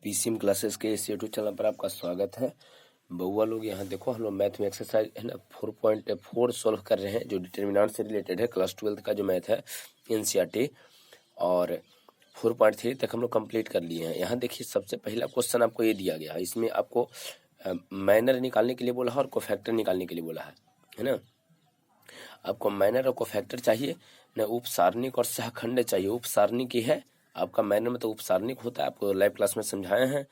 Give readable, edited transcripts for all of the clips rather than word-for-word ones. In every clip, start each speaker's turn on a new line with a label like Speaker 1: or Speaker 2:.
Speaker 1: PCM classes के इस YouTube channel पर आपका स्वागत है। बउआ लोग यहाँ देखो, हम लोग मैथ में एक्सरसाइज है ना 4.4 सॉल्व कर रहे हैं, जो डिटर्मिनेंट से रिलेटेड है। क्लास 12 का जो मैथ है एनसीईआरटी, और 4.3 तक हम लोग कंप्लीट कर लिए हैं। यहाँ देखिए, सबसे पहला क्वेश्चन आपको ये दिया गया है। इसमें आपको माइनर निकालने के लिए बोला है और कोफैक्टर निकालने के लिए बोला है ना। आपको माइनर और कोफैक्टर चाहिए ना, उपसारणिक और सहखंड चाहिए। उपसारणिक की है आपका, माइनर में तो उपसारणिक होता है, आपको लाइव क्लास में समझाए हैं,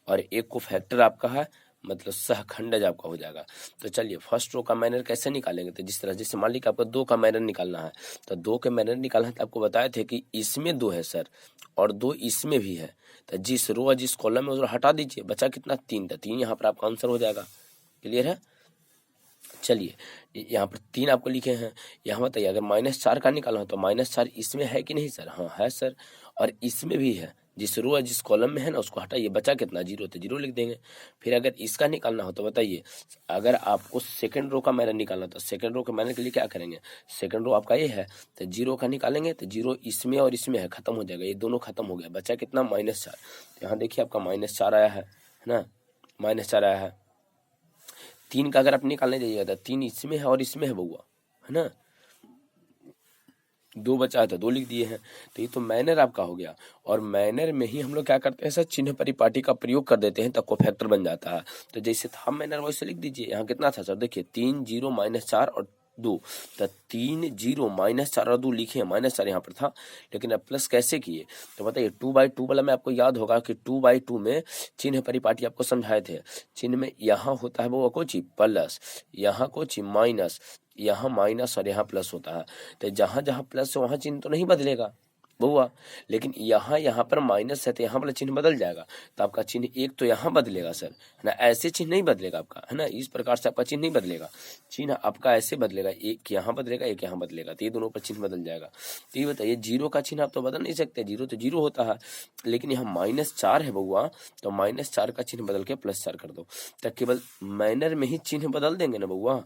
Speaker 1: और एक को फैक्टर आपका है, मतलब सहखंडज आपका हो जाएगा। तो चलिए, फर्स्ट रो का माइनर कैसे निकालेंगे, तो जिस तरह, जैसे मान लीजिए आपको 2 का माइनर निकालना है, तो 2 के माइनर निकालना है तो आपको बताए थे कि इसमें 2 है सर, और 2 इसमें भी है, तो जिस रो और जिस कॉलम में उसे हटा दीजिए, बचा कितना 3, तो 3 यहाँ पर आपका आंसर हो जाएगा। क्लियर है। चलिए, यहाँ पर 3 आपको लिखे हैं। यहाँ बताइए, अगर -4 का निकालना हो तो -4 इसमें है कि नहीं सर? हाँ है सर, और इसमें भी है। जिस रो है जिस कॉलम में है ना, उसको हटाइए, बचा कितना 0, तो 0 लिख देंगे। फिर अगर इसका निकालना हो तो बताइए, अगर आपको सेकंड रो का माइनर निकालना तो सेकंड रो के माइनर के लिए क्या करेंगे? सेकंड रो आपका ये है, तो 0 का निकालेंगे, तो 0 इसमें और इसमें है, खत्म हो जाएगा, ये दोनों खत्म हो गया, बचा कितना -4। यहाँ देखिए आपका -4 आया है ना, -4 आया है। 3 का अगर आप निकालने जाइएगा तो 3 इसमें है और इसमें है बउआ, है ना। 2 बचा है तो 2 लिख दिए हैं। तो ये तो मैनर आपका हो गया, और मैनर में ही हम लोग क्या करते हैं सर, चिन्ह परिपाटी का प्रयोग कर देते हैं, तब कोफैक्टर बन जाता है। तो जैसे था मैनर वैसे लिख दीजिए। यहाँ कितना था सर, देखिए 3 0 -4 और 2, तो 3 0 -4 और 2 लिखे हैं। -4 यहाँ पर था, लेकिन अब प्लस कैसे किए, तो बताइए 2/2 वाला में आपको याद होगा कि 2/2 में चिन्ह परिपाटी आपको समझाए थे। चिन्ह में यहाँ होता है वो कुछ प्लस, यहाँ कुछ माइनस, यहाँ माइनस और यहाँ प्लस होता है। तो जहाँ जहाँ प्लस है वहाँ चिन्ह तो नहीं बदलेगा बउआ, लेकिन यहाँ पर माइनस है तो यहाँ वाला चिन्ह बदल जाएगा। तो आपका चिन्ह एक तो यहाँ बदलेगा सर, है ना, ऐसे चिन्ह नहीं बदलेगा आपका, है ना, इस प्रकार से आपका चिन्ह नहीं बदलेगा। चिन्ह आपका ऐसे बदलेगा, एक यहाँ बदलेगा, एक यहाँ बदलेगा, तो ये दोनों पर चिन्ह बदल जाएगा। तो ये बताइए, 0 का चिन्ह आप तो बदल नहीं सकते, 0 तो 0 होता है, लेकिन यहाँ -4 है बउआ, तो -4 का चिन्ह बदल के +4 कर दो, तो केवल माइनर में ही चिन्ह बदल देंगे ना बउआ,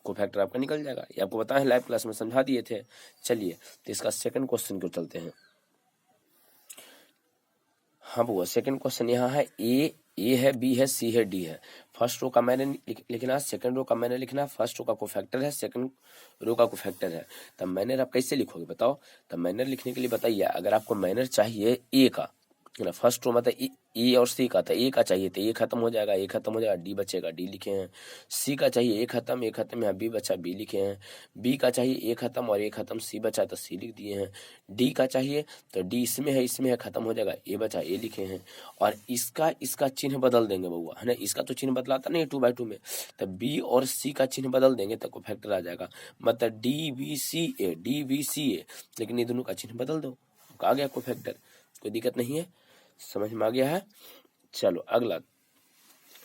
Speaker 1: कोफैक्टर आपका निकल जाएगा। ये आपको बताएं, लाइव क्लास में समझा दिए थे। चलिए, तो इसका सेकंड क्वेश्चन को चलते हैं। हाँ बुआ, सेकंड क्वेश्चन यहाँ है, ए है, बी है, सी है, डी है। फर्स्ट रो का मैंने लिखना, सेकंड रो का मैंने लिखना, फर्स्ट रो का कोफैक्टर है, सेकंड रो का कोफैक्टर है। तब मैनर आप कैसे लिखोगे बताओ? तब मैनर लिखने के लिए बताइए, अगर आपको मैनर चाहिए ए का, है ना, फर्स्ट रो मतलब ए और सी का, तो ए का चाहिए तो ए खत्म हो जाएगा, ए खत्म हो जाएगा, डी बचेगा, डी लिखे हैं। सी का चाहिए ए खत्म, यहाँ बी बचा, बी लिखे हैं। बी का चाहिए ए खत्म और ए खत्म, सी बचा तो सी लिख दिए हैं। डी का चाहिए तो डी इसमें है, खत्म हो जाएगा, ए बचा, ए लिखे हैं। और इसका चिन्ह बदल देंगे बउआ, है ना, इसका तो चिन्ह बदलाता नहीं 2/2 में, तो बी और सी का चिन्ह बदल देंगे तो कोफैक्टर आ जाएगा, मतलब डी बी सी ए, लेकिन ये दोनों का चिन्ह बदल दो, आ गया कोफैक्टर, कोई दिक्कत नहीं है, समझ में आ गया है। चलो अगला,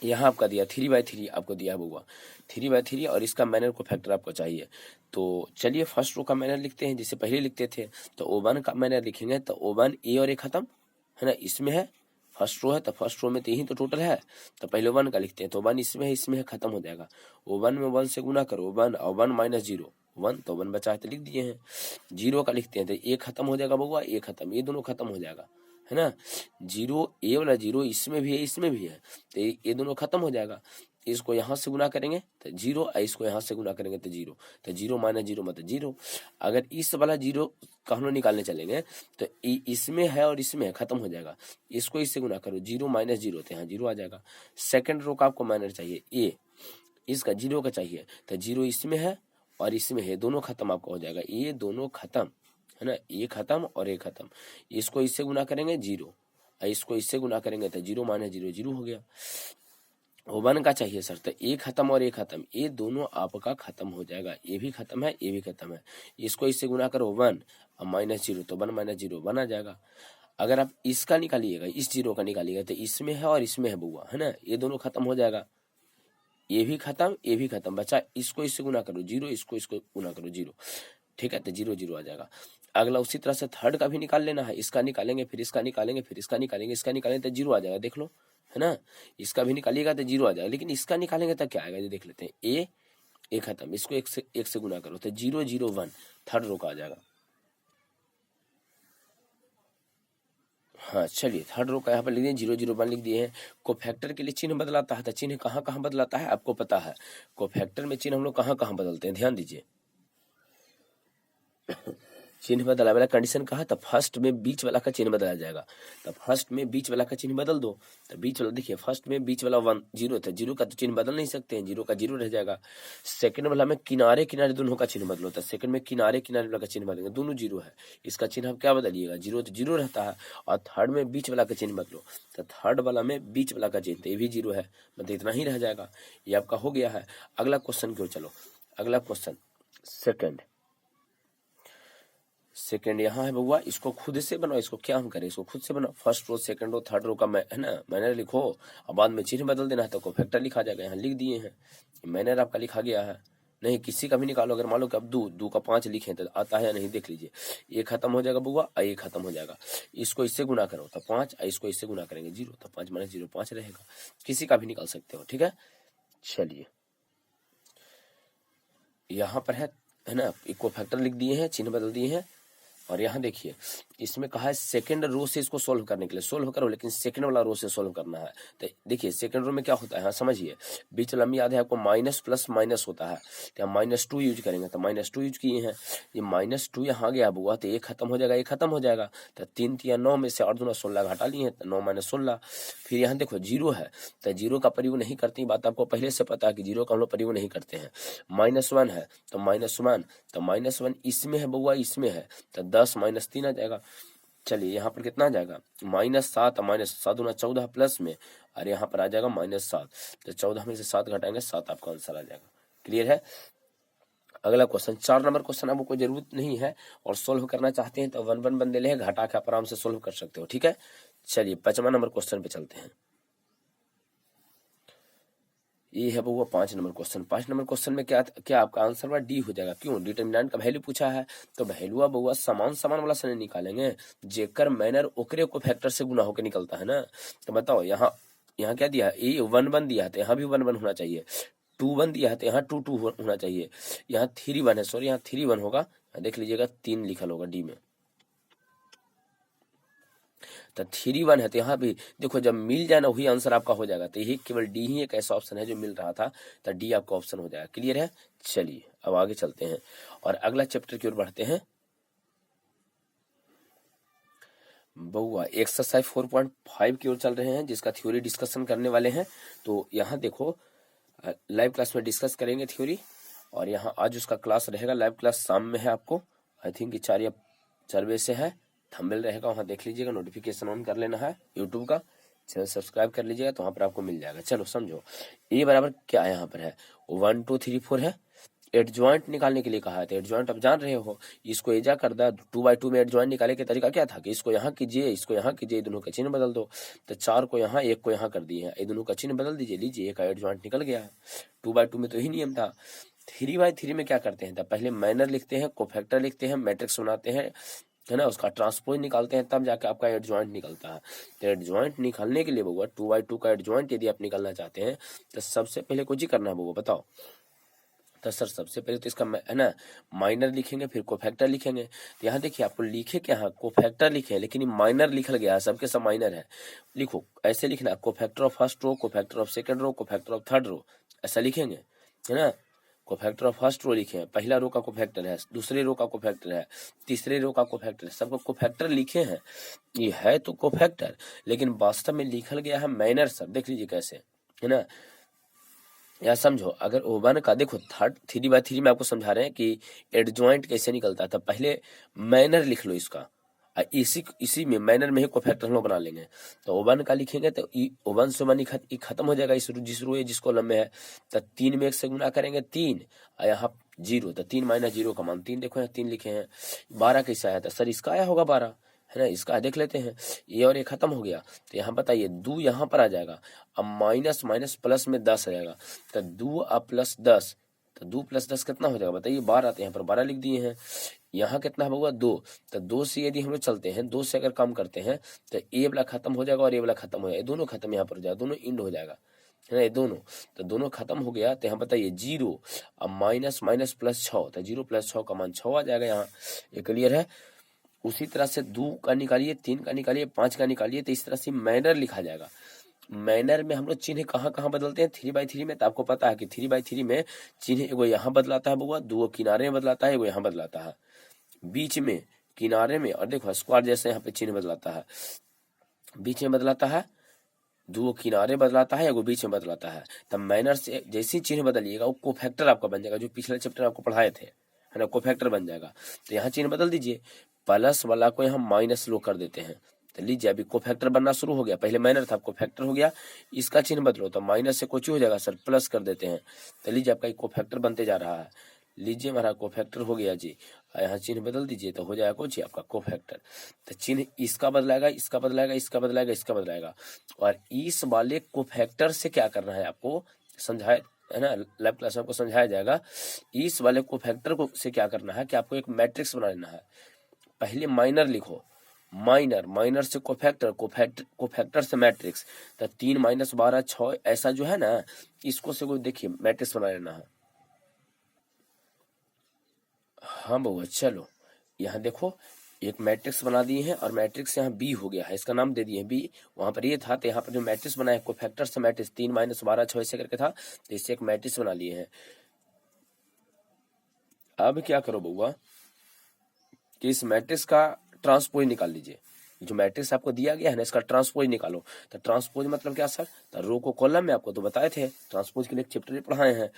Speaker 1: यहाँ आपका दिया 3/3 आपको दिया बउआ, 3/3, और इसका मैनर को फैक्टर आपको चाहिए। तो चलिए, फर्स्ट रो का मैनर लिखते हैं, जिसे पहले लिखते थे। तो O1 का मैनर लिखेंगे, तो O1 ए और ए खत्म, है ना, इसमें है, फर्स्ट रो है, तो फर्स्ट रो में तो यही तो टोटल है, तो पहले 1 का लिखते हैं, तो 1 इसमें है, खत्म हो जाएगा। O1 में 1 से गुना करो, 1 और 1 -0 1, तो 1 बचा है तो लिख दिए हैं। 0 का लिखते हैं, तो ए खत्म हो जाएगा बउआ, ए खत्म, ये दोनों खत्म हो जाएगा, है ना। 0 ए वाला 0 इसमें भी है, इसमें भी है, तो ये दोनों खत्म हो जाएगा। इसको यहाँ से गुना करेंगे तो 0, इसको यहाँ से गुना करेंगे तो 0, तो 0 -0 मतलब 0। अगर इस वाला 0 का हम लोग निकालने चलेंगे तो इसमें है और इसमें है, खत्म हो जाएगा। इसको इससे गुना करो, 0 -0 तो यहाँ 0 आ जाएगा। सेकंड रो का आपको माइनर चाहिए ए, इसका 0 का चाहिए, तो 0 इसमें है और इसमें है, दोनों खत्म आपका हो जाएगा, ये दोनों खत्म, है ना, ये खत्म और ये खत्म। इसको इससे गुना करेंगे 0, इसको इससे गुना करेंगे तो 0 -0 0 हो गया। O1 का चाहिए सर, तो ए खत्म और ए खत्म, ये दोनों आपका खत्म हो जाएगा, ये भी खत्म है, ये भी खत्म है। इसको इससे गुना करो 1 और -0, तो 1 -0 1 आ जाएगा। अगर आप इसका निकालिएगा, इस 0 का निकालिएगा, तो इसमें है और इसमें है बउआ, है ना, ये दोनों खत्म हो जाएगा, ये भी खत्म, ये भी खत्म, बचा इसको इससे गुना करो 0, इसको गुना करो 0, ठीक है, तो 0 0 आ जाएगा। अगला उसी तरह से थर्ड का भी निकाल लेना है, इसका निकालेंगे, फिर इसका निकालेंगे, फिर इसका निकालेंगे, इसका निकालेंगे तो 0 आ जाएगा, देख लो, है ना। इसका भी निकालिएगा तो 0 आ जाएगा, लेकिन इसका निकालेंगे तो क्या आएगा ये देख लेते हैं। ए खत्म, इसको एक से गुना करो तो 0 0 1, थर्ड रो का आ जाएगा, हाँ चलिए, थर्ड रो का यहाँ पर लिख दिए 0 0 1 लिख दिए हैं। कोफैक्टर के लिए चिन्ह बदलाता है, तो चिन्ह कहाँ कहाँ बदलाता है आपको पता है। कोफैक्टर में चिन्ह हम लोग कहाँ कहाँ बदलते हैं, ध्यान दीजिए। चिन्ह बदला वाला कंडीशन कहा, तब फर्स्ट में बीच वाला का चिन्ह बदला जाएगा। तब फर्स्ट में बीच वाला का चिन्ह बदल दो, तो बीच वाला देखिए, फर्स्ट में बीच वाला 1 0 था, 0 का तो चिन्ह बदल नहीं सकते हैं, 0 का 0 रह जाएगा। सेकंड वाला में किनारे किनारे दोनों का चिन्ह बदलो, तो सेकंड में किनारे किनारे वाला का चिन्ह बदलेंगे, दोनों 0 है, इसका चिन्ह आप क्या बदलिएगा, 0 तो 0 रहता है। और थर्ड में बीच वाला का चिन्ह बदलो, तो थर्ड वाला में बीच वाला का चिन्ह, ये भी 0 है, मतलब इतना ही रह जाएगा। ये आपका हो गया है। अगला क्वेश्चन की ओर चलो। अगला क्वेश्चन सेकंड यहाँ है बउआ, इसको खुद से बनाओ। इसको क्या हम करें, इसको खुद से बनाओ। First row second row third row का है ना मैनर लिखो, और बाद में चिन्ह बदल देना है, तो कोफैक्टर लिखा जाएगा। यहाँ लिख दिए हैं, मैनर आपका लिखा गया है। नहीं किसी का भी निकालो, अगर मान लो कि अब 2 का 5 लिखे तो आता है या नहीं देख लीजिए। ये खत्म हो जाएगा बउआ, और ये खत्म हो जाएगा। इसको इससे गुना करो तो 5, इसको इससे गुना करेंगे 0, तो 5 - 0 5 रहेगा। किसी का भी निकाल सकते हो, ठीक है। चलिए यहाँ पर है ना, कोफैक्टर लिख दिए हैं, चिन्ह बदल दिए हैं। और यहाँ देखिए, इसमें कहा है सेकंड रो से इसको सोल्व करने के लिए, सोल्व करो लेकिन सेकंड वाला रो से सोल्व करना है। तो देखिए सेकंड रो में क्या होता है, हाँ समझिए, बीच वाला में याद है आपको माइनस प्लस माइनस होता है, तो हम -2 यूज करेंगे, तो -2 यूज किए हैं। ये -2 यहाँ गया बुआ, तो ये खत्म हो जाएगा, ये खत्म हो जाएगा। तो 3 3 9 में से 8 दूना 16 घटा लिए हैं, तो 9 - 16। फिर यहाँ देखो 0 है, तो 0 का प्रयोग नहीं करते, बात आपको पहले से पता है कि 0 का हम लोग प्रयोग नहीं करते हैं। -1 है तो -1, तो -1 इसमें है बउआ, इसमें है, तो 10 - 3 आ जाएगा। चलिए यहाँ पर कितना आ जाएगा, -7, -7 दूना 14 प्लस में, और यहाँ पर आ जाएगा -7, तो 14 में से 7 घटाएंगे 7, आपका आंसर आ जाएगा। क्लियर है। अगला क्वेश्चन 4 नंबर क्वेश्चन, आपको कोई जरूरत नहीं है और सोल्व करना चाहते हैं तो 1 1 बंदे ले घटा के आप आराम से सोल्व कर सकते हो, ठीक है। चलिए 5वां नंबर क्वेश्चन पे चलते हैं। ये है वो 5 नंबर क्वेश्चन। 5 नंबर क्वेश्चन में क्या आपका आंसर हुआ डी हो जाएगा। क्यों, डिटरमिनेंट का वैल्यू पूछा है, तो वैल्यू बउआ समान समान वाला से निकालेंगे, जेकर मैनर ओकरे को फैक्टर से गुना होकर निकलता है ना। तो बताओ यहाँ क्या दिया है, ये 1 1 दिया है तो यहाँ भी 1 1 होना चाहिए, 2 1 दिया है तो यहाँ 2 2 होना चाहिए, यहाँ 3 1 है, सॉरी यहाँ 3 1 होगा, देख लीजिएगा 3 लिखल होगा डी में, तो 3 1 है, तो यहाँ भी देखो जब मिल जाए ना वही आंसर आपका हो जाएगा। तो यही केवल डी ही एक ऐसा ऑप्शन है जो मिल रहा था, तो डी आपका ऑप्शन हो जाएगा। क्लियर है। चलिए अब आगे चलते हैं और अगला चैप्टर की ओर बढ़ते हैं। बउआ एक्सरसाइज 4.5 की ओर चल रहे हैं, जिसका थ्योरी डिस्कशन करने वाले हैं। तो यहाँ देखो लाइव क्लास में डिस्कस करेंगे थ्योरी, और यहाँ आज उसका क्लास रहेगा। लाइव क्लास शाम में है, आपको आई थिंक 4 या 4 बजे से है। थंबनेल रहेगा, वहाँ देख लीजिएगा, नोटिफिकेशन ऑन कर लेना है, यूट्यूब का चैनल सब्सक्राइब कर लीजिएगा, तो वहाँ पर आपको मिल जाएगा। चलो समझो, ए बराबर क्या है, यहाँ पर है 1 2 3 4 है। एडजॉइंट निकालने के लिए कहा है, तो एडजॉइंट आप जान रहे हो, इसको एजा कर दा 2/2 में एडजॉइंट निकाले के तरीका क्या था कि इसको यहाँ कीजिए, इसको यहाँ कीजिए, दोनों का चिन्ह बदल दो। तो 4 को यहाँ 1 को यहाँ कर दिए हैं, ये दोनों का चिन्ह बदल दीजिए, लीजिए एक एडजॉइंट निकल गया है। 2/2 में तो यही नियम था। 3/3 में क्या करते हैं, तो पहले माइनर लिखते हैं, कोफैक्टर लिखते हैं, मैट्रिक्स बनाते हैं, है ना, उसका ट्रांसपोज निकालते हैं, तब जाके आपका एडजॉइंट निकलता है। तो एडजॉइंट निकालने के लिए बउआ 2/2 का एडजॉइंट यदि आप निकालना चाहते हैं, तो सबसे पहले कुछ ही करना है बउआ, बताओ। तो सर सबसे पहले तो इसका है ना माइनर लिखेंगे, फिर कोफैक्टर लिखेंगे। तो यहाँ देखिए आपको लिखे क्या है, कोफैक्टर लिखे, लेकिन ये माइनर लिखल गया है, सबके सब माइनर है। लिखो ऐसे लिखना, cofactor of first row, cofactor of second row, cofactor of third row, ऐसा लिखेंगे, है ना। कोफैक्टर ऑफ फर्स्ट रो लिखे, पहला रो का कोफैक्टर है, दूसरे रो का कोफैक्टर है, तीसरे रो का कोफैक्टर है, सबको कोफैक्टर लिखे हैं। ये है तो कोफैक्टर, लेकिन वास्तव में लिखल गया है माइनर सर, देख लीजिए कैसे, है ना। या समझो, अगर ओवन का देखो 3/3 में आपको समझा रहे हैं कि एडजॉइंट कैसे निकलता है, तो पहले मैनर लिख लो इसका, इसी में मैनर में ही कोफैक्टर हम लोग बना लेंगे। तो ओवन का लिखेंगे तो ओवन से ओवन खत्म हो जाएगा, जिस रो जिस कॉलम में है, तो 3 में 1 से गुना करेंगे 3, और यहाँ 0, तो 3 - 0 का मान 3, देखो यहाँ 3 लिखे हैं। 12 कैसा आया था सर, इसका आया होगा 12, है ना, इसका देख लेते हैं, ये और ये खत्म हो गया। तो यहाँ बताइए 2 यहाँ पर आ जाएगा, अब माइनस माइनस प्लस में 10 आ जाएगा, तो 2 और प्लस 10, तो 2 + 10 कितना हो जाएगा बताइए, 12। तो यहाँ पर 12 लिख दिए हैं। यहाँ कितना होगा 2, तो 2 से यदि हम लोग चलते हैं, 2 से अगर कम करते हैं, तो ए वाला खत्म हो जाएगा और ए वाला खत्म हो जाएगा, दोनों खत्म यहाँ पर हो जाएगा, दोनों इंड हो जाएगा, है ना, ये दोनों, तो दोनों खत्म हो गया। तो यहाँ बताइए 0 अब माइनस माइनस प्लस 6, तो 0 + 6 का मान 6 आ जाएगा यहाँ। ये क्लियर है। उसी तरह से 2 का निकालिए, 3 का निकालिए, 5 का निकालिए, तो इस तरह से मैनर लिखा जाएगा। मैनर में हम लोग चिन्ह कहाँ कहाँ बदलते हैं, 3/3 में। तो आपको पता है कि 3/3 में चिन्ह एगो यहाँ बदलाता है बउआ, 2 किनारे में बदलाता है, एगो यहाँ बदलाता है, बीच में, किनारे में, और देखो स्क्वायर जैसे यहाँ पे चिन्ह बदलाता है, बीच में बदलाता है, 2 किनारे बदलाता है, एगो बीच में बदलाता है। तब मैनर से जैसे ही चिन्ह बदलिएगा वो कोफैक्टर आपका बन जाएगा, जो पिछले चैप्टर आपको पढ़ाए थे, है ना, कोफैक्टर बन जाएगा। तो यहाँ चिन्ह बदल दीजिए, प्लस वाला को यहाँ माइनस लो कर देते हैं। तो लीजिए अभी कोफैक्टर बनना शुरू हो गया, पहले माइनर था, कोफैक्टर हो गया, इसका चिन्ह बदलो तो माइनस से कुछ हो जाएगा सर, प्लस कर देते हैं। तो लीजिए आपका कोफैक्टर बनते जा रहा है, लीजिए हमारा कोफैक्टर हो गया जी। यहाँ चिन्ह बदल दीजिए तो हो जाएगा कुछ आपका कोफैक्टर। तो चिन्ह इसका बदलाएगा, इसका बदलाएगा, इसका बदलाएगा, इसका बदलाएगा, और इस वाले कोफैक्टर से क्या करना है आपको समझाए, है ना, लैब क्लास में आपको समझाया जाएगा। इस वाले कोफैक्टर को से क्या करना है कि आपको एक मैट्रिक्स बना लेना है। पहले माइनर लिखो, माइनर, माइनर से कोफैक्टर, कोफैक्टर से मैट्रिक्स। तो 3 - 12 6 ऐसा जो है ना, इसको से कोई देखिए मैट्रिक्स बना लेना है। हाँ बउआ चलो, यहाँ देखो एक मैट्रिक्स बना दिए हैं, और मैट्रिक्स यहाँ बी हो गया है, इसका नाम दे दिए बी। वहां पर ये था, तो यहाँ पर जो मैट्रिक्स बना है कोफैक्टर से मैट्रिक्स, 3 - 12 6 ऐसे करके था, तो इससे एक मैट्रिक्स बना लिए हैं। अब क्या करो बउआ कि इस मैट्रिक्स का ट्रांसपोज निकाल लीजिए। जो मैट्रिक्स आपको दिया गया है ना, इसका ट्रांसपोज निकालो। तो ट्रांसपोज मतलब क्या सर, तो रो को कॉलम में आपको तो बताए थे, ट्रांसपोज के लिए चैप्टर में पढ़ाए हैं।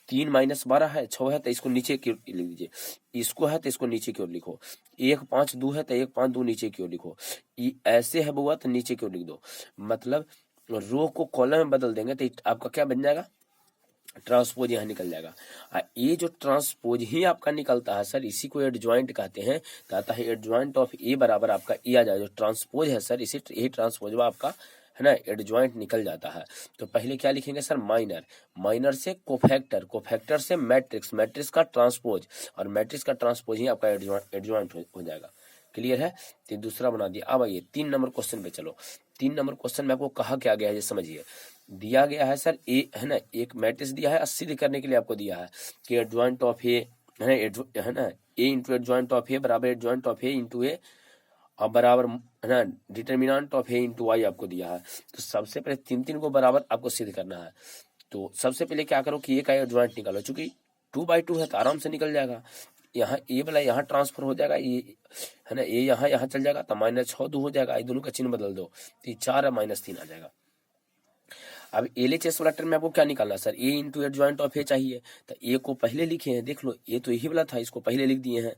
Speaker 1: 3 - 12 है, 6 है, तो इसको नीचे की ओर लिख दीजिए, इसको है तो इसको नीचे की ओर लिखो। 1 5 2 है, तो 1 5 2 नीचे की ओर लिखो। ऐसे है बुआ तो नीचे की ओर लिख दो। मतलब रो को कॉलम में बदल देंगे तो आपका क्या बन जाएगा, ट्रांसपोज यहाँ निकल जाएगा। ये जो ट्रांसपोज ही आपका निकलता है सर, इसी को एडजॉइंट कहते हैं। कहता है एडजॉइंट ऑफ ए बराबर आपका ए आ जाए, जो ट्रांसपोज है सर, इसी यही ट्रांसपोज आपका, है ना, एडजॉइंट निकल जाता है। तो पहले क्या लिखेंगे सर, माइनर, माइनर से कोफैक्टर, कोफैक्टर से मैट्रिक्स, मैट्रिक्स का ट्रांसपोज, और मैट्रिक्स का ट्रांसपोज ही आपका एडजॉइंट हो जाएगा। क्लियर है। तो दूसरा बना दिया। अब आइए 3 नंबर क्वेश्चन पे चलो। 3 नंबर क्वेश्चन में आपको कहा क्या गया है ये समझिए। दिया गया है सर ए, है ना, एक मैट्रिक्स दिया है, सिद्ध करने के लिए आपको दिया है कि एडजॉइंट ऑफ ए, है ना, A into adjoint of A बराबर adjoint of A into A, और बराबर, है ना, determinant of A into y आपको दिया है। तो सबसे पहले 3 को बराबर आपको सिद्ध करना है। तो सबसे पहले क्या करो कि ए का एडजॉइंट निकालो, चूंकि 2/2 है तो आराम से निकल जाएगा। यहाँ ए वाला यहाँ ट्रांसफर हो जाएगा, ये है ना, ए यहाँ चल जाएगा, तो -6 2 हो जाएगा, ये दोनों का चिन्ह बदल दो, तो 4 और -3 आ जाएगा। अब एलएचएस वाला टर्म में आपको क्या निकालना sir, A into adjoint of A चाहिए। तो ए को पहले लिखे हैं, देख लो ए तो यही वाला था, इसको पहले लिख दिए हैं।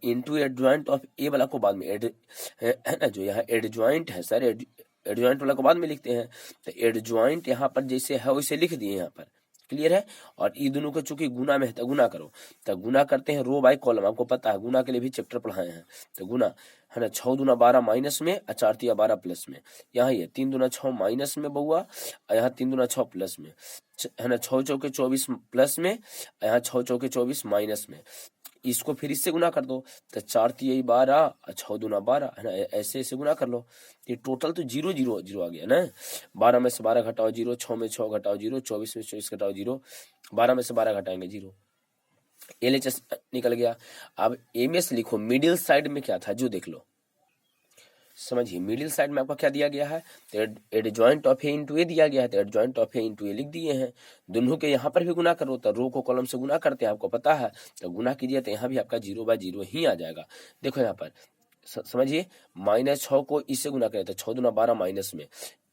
Speaker 1: इंटू एडजॉइंट ऑफ ए वाला को बाद में है ना, जो यहाँ एडजॉइंट है सर, एडजॉइंट वाला को बाद में लिखते हैं। तो एडजॉइंट यहाँ पर जैसे है वैसे लिख दिए यहाँ पर। क्लियर है। और ये दोनों को चूंकि गुना में है तो गुना करो, तो गुना करते हैं रो बाय कॉलम, आपको पता है गुना के लिए भी चैप्टर पढ़ाए हैं। तो गुना, है ना, 6 दूना 12 माइनस में, 4 तिया 12 प्लस में। यहाँ ये 3 दूना 6 माइनस में बउआ, यहाँ 3 दूना 6 प्लस में, है ना, 6 चौके 24 प्लस में, यहाँ 6 चौके 24 माइनस में। इसको फिर इससे गुना कर दो, तो 4 तिया 12, 6 दूना 12, है ना, ऐसे ऐसे गुना कर लो। ये टोटल तो 0 0 0 आ गया ना। 12 में से 12 घटाओ 0, 6 में 6 घटाओ 0, 24 में 24 घटाओ 0, 12 में से 12 घटाएंगे 0। एलएचएस निकल गया। अब एमएस लिखो, मिडिल साइड में क्या था जो देख लो, समझिए। मिडिल साइड में आपका क्या दिया गया है, तो एडजॉइंट ऑफ ए इंटू ए दिया गया है, तो एडजॉइंट ऑफ ए इंटू ए लिख दिए हैं। दोनों के यहाँ पर भी गुना करो, तो रो को कॉलम से गुना करते हैं, आपको पता है। तो गुना कीजिए तो यहाँ भी आपका 0/0 ही आ जाएगा। देखो यहाँ पर समझिए, -6 को इससे गुना करें तो 6 दूना 12 माइनस में,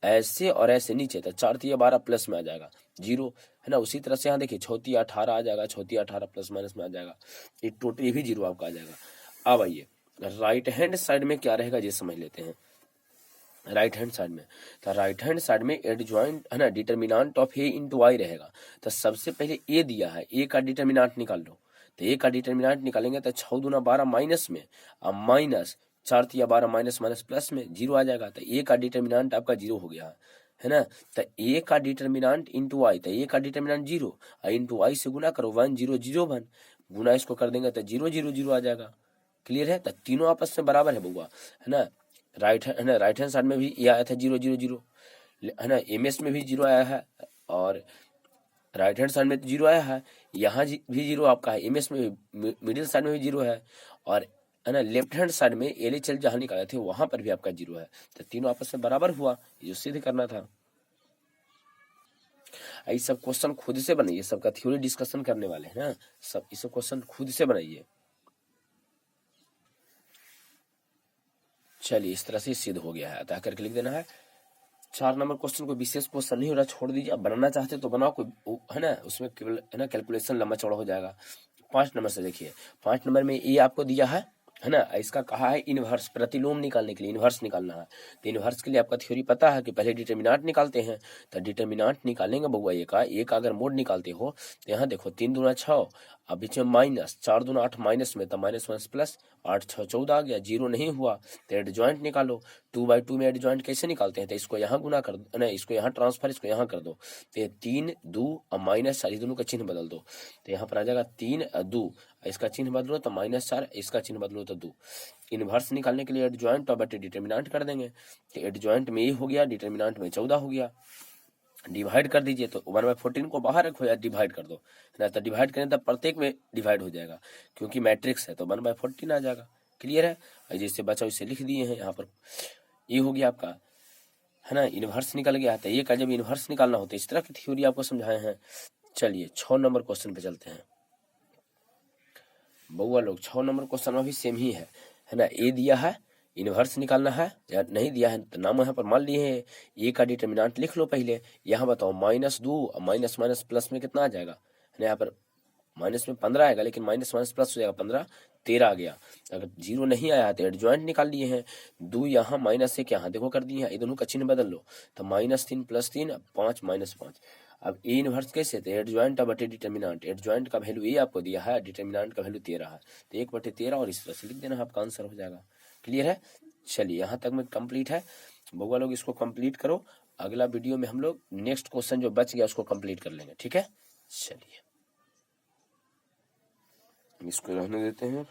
Speaker 1: ऐसे और ऐसे नीचे, तो 4 तिया 12 प्लस में आ जाएगा 0, है ना। उसी तरह से यहाँ देखिए 6 तिया 18 आ जाएगा, 6 तिया 18 प्लस माइनस में आ जाएगा, ये टोटल ये भी 0 आपका आ जाएगा। अब आइए राइट हैंड साइड में क्या रहेगा ये समझ लेते हैं। राइट हैंड साइड में, तो राइट हैंड साइड में एडजॉइंट, है ना, determinant of A into y रहेगा। तो सबसे पहले ए दिया है, ए का डिटर्मिनेंट निकाल लो। तो ए का डिटर्मिनेंट निकालेंगे तो 6 दूना 12 माइनस में, अब माइनस 4 तिया 12 माइनस माइनस प्लस में 0 आ जाएगा। तो ए का डिटर्मिनेंट आपका 0 हो गया, है ना। तो ए का डिटर्मिनेंट इंटू वाई, तो ए का डिटर्मिनेंट 0 और इंटू वाई से गुना करो, 1 0 0 1, गुना इसको कर देंगे तो 0 0 0 आ जाएगा। क्लियर है। तो तीनों आपस में बराबर है बउआ, है ना। राइट हैंड साइड में भी ये आया था 0 0 0, है ना, एमएस में भी 0 आया है, और राइट हैंड साइड में 0 आया है, यहाँ भी 0 आपका है, एमएस में भी, मिडिल साइड में भी 0 है, और है ना लेफ्ट हैंड साइड में LHL जहां निकाले थे वहां पर भी आपका 0 है, तो तीनों आपस में बराबर हुआ, ये जो सिद्ध करना था। ये सब क्वेश्चन खुद से बनाइए, सबका थ्योरी डिस्कशन करने वाले हैं ना, सब ये सब क्वेश्चन खुद से बनाइए। चलिए इस तरह से सिद्ध हो गया है, अतः करके लिख देना है। 4 नंबर क्वेश्चन कोई विशेष क्वेश्चन नहीं हो रहा, छोड़ दीजिए। अब बनाना चाहते तो बनाओ, कोई है ना उसमें केवल है ना कैलकुलेशन लंबा चौड़ा हो जाएगा। 5 नंबर से देखिए, 5 नंबर में ये आपको दिया है ना, इसका कहा है इनवर्स, प्रतिलोम निकालने के लिए इनवर्स निकालना है। तो इनवर्स के लिए आपका थ्योरी पता है कि पहले डिटर्मिनेंट निकालते हैं, तो डिटर्मिनेंट निकालेंगे बउआ ए का अगर मोड निकालते हो तो यहाँ देखो 3 दूना 6, अब बीच में माइनस, 4 दूना 8 माइनस में, तो माइनस माइनस प्लस, 8 6 14 आ गया, 0 नहीं हुआ तो एडजॉइंट निकालो। 2/2 में एडजॉइंट कैसे निकालते हैं, तो इसको यहाँ गुना कर दो, नहीं इसको यहाँ ट्रांसफर, इसको यहाँ कर दो, तो 3 2 और माइनस 4 दोनों का चिन्ह बदल दो, तो यहाँ पर आ जाएगा 3 और 2, इसका चिन्ह बदलो तो -4, इसका चिन्ह बदलो तो 2। इनवर्स निकालने के लिए एडजॉइंट और बटे डिटर्मिनेंट कर देंगे, तो एडजॉइंट में ये हो गया, डिटर्मिनेंट में 14 हो गया। डिवाइड कर दीजिए, तो 1/14 को बाहर रखो या डिवाइड कर दो, है ना, तो डिवाइड करें तो प्रत्येक में डिवाइड हो जाएगा, क्योंकि मैट्रिक्स है तो 1/14 आ जाएगा। क्लियर है, जैसे बचा उसे लिख दिए हैं यहाँ पर। ये हो गया आपका, है ना, इनवर्स निकल गया है, तो ये का जब इनवर्स निकालना होता है इस तरह की थ्योरी आपको समझाए हैं। चलिए 6 नंबर क्वेश्चन पे चलते हैं बउआ लोग। 6 नंबर क्वेश्चन में भी सेम ही है ना, ए दिया है, इनवर्स निकालना है या नहीं दिया है तो नाम यहाँ पर मान लिए हैं, ए का डिटर्मिनेंट लिख लो पहले। यहाँ बताओ -2 और माइनस माइनस प्लस में कितना आ जाएगा, है ना, यहाँ पर माइनस में 15 आएगा, लेकिन माइनस माइनस प्लस हो जाएगा, 15 13 आ गया। अगर 0 नहीं आया तो एडजॉइंट निकाल लिए हैं, 2 यहाँ माइनस 1 यहाँ देखो कर दिए हैं, ये दोनों का चिन्ह बदल लो, तो -3 + 3 5 -5। अब ए इनवर्स कैसे, तो एडजॉइंट बटे डिटर्मिनेंट, एडजॉइंट का वैल्यू ये आपको दिया है, डिटर्मिनेंट का वैल्यू 13 है, तो 1/13 और इस तरह से लिख देना, आपका आंसर हो जाएगा। क्लियर है, चलिए यहाँ तक में कंप्लीट है बउआ लोग, इसको कंप्लीट करो। अगला वीडियो में हम लोग नेक्स्ट क्वेश्चन जो बच गया उसको कंप्लीट कर लेंगे, ठीक है। चलिए इसको रहने देते हैं।